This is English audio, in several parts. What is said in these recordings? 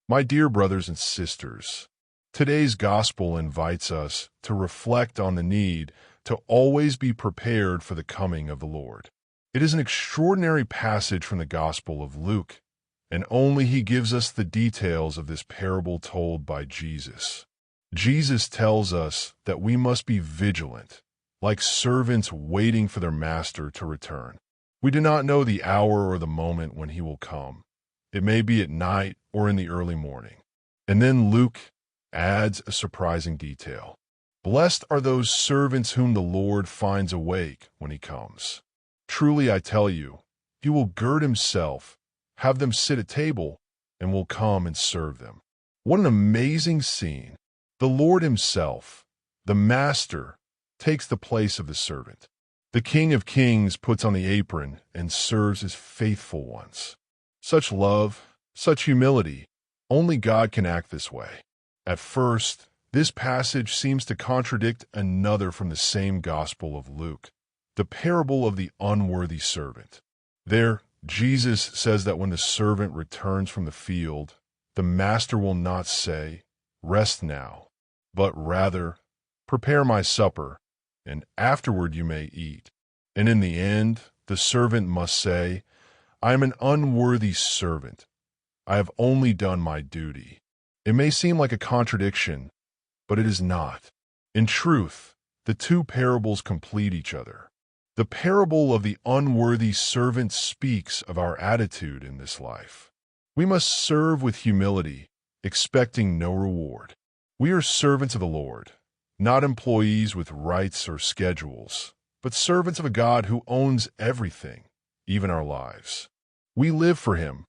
My dear brothers and sisters, today's gospel invites us to reflect on the need to always be prepared for the coming of the Lord. It is an extraordinary passage from the Gospel of Luke, and only he gives us the details of this parable told by Jesus. Jesus tells us that we must be vigilant, like servants waiting for their master to return. We do not know the hour or the moment when he will come. It may be at night or in the early morning. And then Luke adds a surprising detail. Blessed are those servants whom the Lord finds awake when he comes. Truly I tell you, he will gird himself, have them sit at table, and will come and serve them. What an amazing scene! The Lord himself, the Master, takes the place of the servant. The King of Kings puts on the apron and serves his faithful ones. Such love, such humility, only God can act this way. At first, this passage seems to contradict another from the same Gospel of Luke, the parable of the unworthy servant. There, Jesus says that when the servant returns from the field, the master will not say, "Rest now," but rather, "Prepare my supper, and afterward you may eat." And in the end, the servant must say, "I am an unworthy servant. I have only done my duty." It may seem like a contradiction, but it is not. In truth, the two parables complete each other. The parable of the unworthy servant speaks of our attitude in this life. We must serve with humility, expecting no reward. We are servants of the Lord, not employees with rights or schedules, but servants of a God who owns everything, even our lives. We live for him.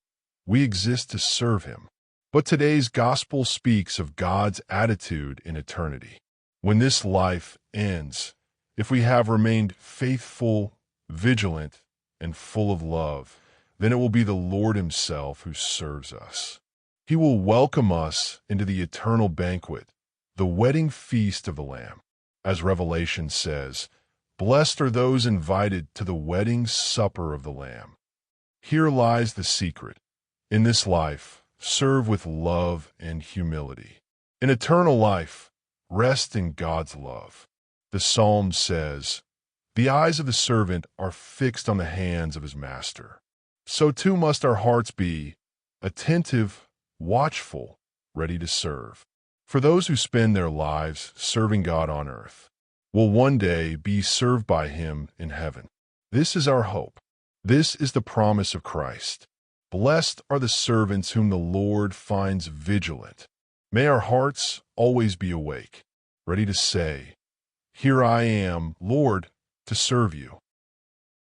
We exist to serve him. But today's gospel speaks of God's attitude in eternity. When this life ends, if we have remained faithful, vigilant, and full of love, then it will be the Lord himself who serves us. He will welcome us into the eternal banquet, the wedding feast of the Lamb. As Revelation says, "Blessed are those invited to the wedding supper of the Lamb." Here lies the secret. In this life, serve with love and humility. In eternal life, rest in God's love. The Psalm says, "The eyes of the servant are fixed on the hands of his master." So too must our hearts be, attentive, watchful, ready to serve. For those who spend their lives serving God on earth will one day be served by him in heaven. This is our hope. This is the promise of Christ. Blessed are the servants whom the Lord finds vigilant. May our hearts always be awake, ready to say, "Here I am, Lord, to serve you."